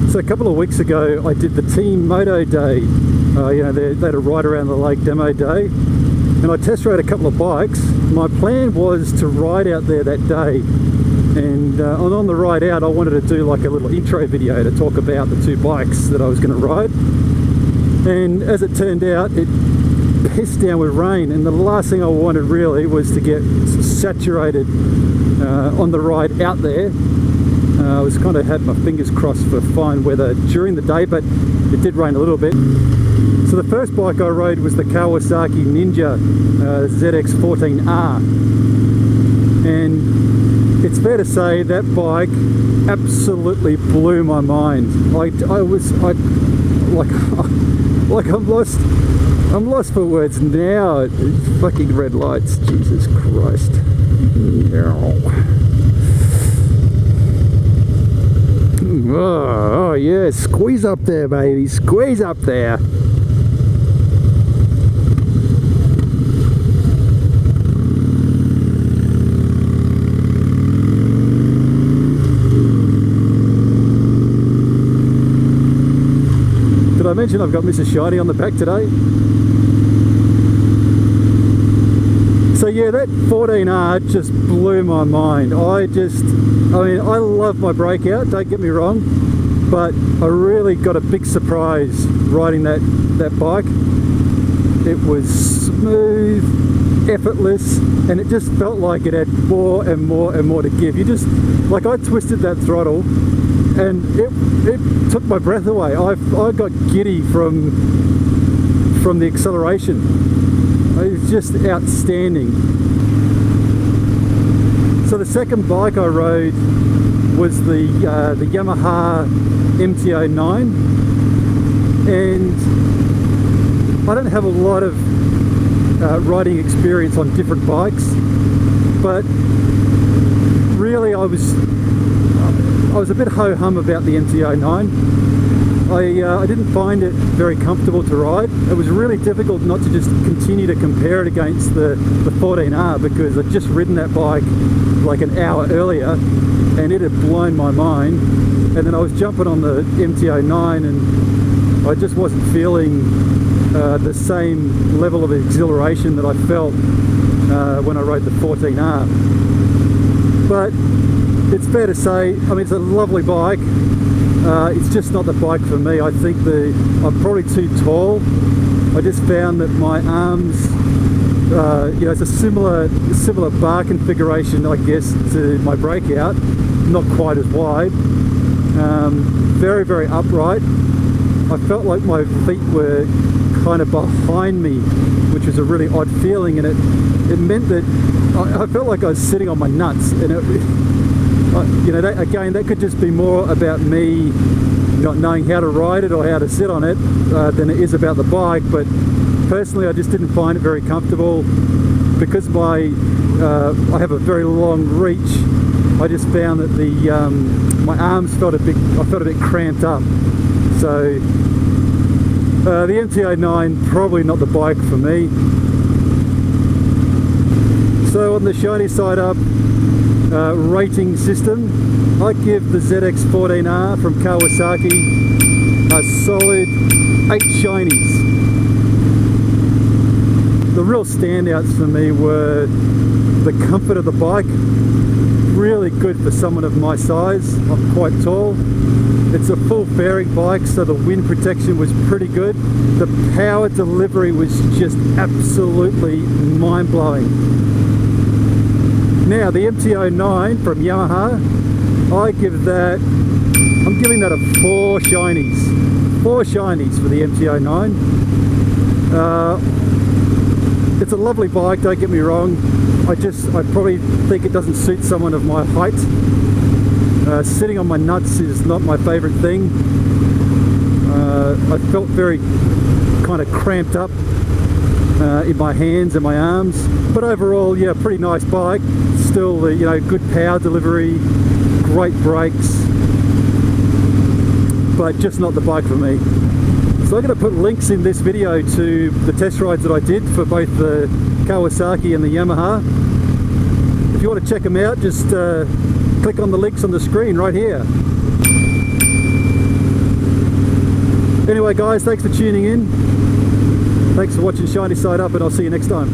So a couple of weeks ago I did the team moto day. You know, they had a ride around the lake demo day, and I test rode a couple of bikes. My plan was to ride out there that day, and on the ride out I wanted to do like a little intro video to talk about the two bikes that I was going to ride. And as it turned out, it pissed down with rain, and the last thing I wanted really was to get saturated on the ride out there. I was kind of had my fingers crossed for fine weather during the day, but it did rain a little bit. So the first bike I rode was the Kawasaki Ninja ZX-14R, and it's fair to say that bike absolutely blew my mind. I'm lost for words now. Fucking red lights, Jesus Christ. Oh yeah, squeeze up there, baby, squeeze up there. Did I mention I've got Mrs. Shiny on the back today? So yeah, that 14R just blew my mind. I mean, I love my breakout, don't get me wrong, but I really got a big surprise riding that bike. It was smooth, effortless, and it just felt like it had more and more and more to give. You just, like, I twisted that throttle and it took my breath away. I got giddy from the acceleration. It was just outstanding. So the second bike I rode was the Yamaha MT9, and I don't have a lot of riding experience on different bikes, but really I was a bit ho-hum about the MT9. I didn't find it very comfortable to ride. It was really difficult not to just continue to compare it against the 14R, because I'd just ridden that bike like an hour earlier and it had blown my mind. And then I was jumping on the MT9 and I just wasn't feeling the same level of exhilaration that I felt when I rode the 14R. But it's fair to say, I mean, it's a lovely bike. It's just not the bike for me. I think I'm probably too tall. I just found that my arms, you know, it's a similar bar configuration, I guess, to my breakout. Not quite as wide. Very, very upright. I felt like my feet were kind of behind me, which was a really odd feeling, and it meant that I felt like I was sitting on my nuts, and you know, that could just be more about me not knowing how to ride it or how to sit on it than it is about the bike. But personally, I just didn't find it very comfortable because I have a very long reach. I just found that my arms felt a bit cramped up. So the MT9 probably not the bike for me. So on the shiny side up rating system, I give the ZX-14R from Kawasaki a solid 8 shinies. The real standouts for me were the comfort of the bike, really good for someone of my size. I'm quite tall. It's a full fairing bike, so the wind protection was pretty good. The power delivery was just absolutely mind-blowing. Now the MT9 from Yamaha, I'm giving that a 4 shinies. 4 shinies for the MT9. It's a lovely bike, don't get me wrong. I probably think it doesn't suit someone of my height. Sitting on my nuts is not my favorite thing. I felt very kind of cramped up in my hands and my arms, but overall, yeah, pretty nice bike. Still, you know, good power delivery, great brakes, but just not the bike for me. So I'm going to put links in this video to the test rides that I did for both the Kawasaki and the Yamaha. If you want to check them out, just click on the links on the screen right here. Anyway guys, thanks for tuning in. Thanks for watching Shiny Side Up, and I'll see you next time.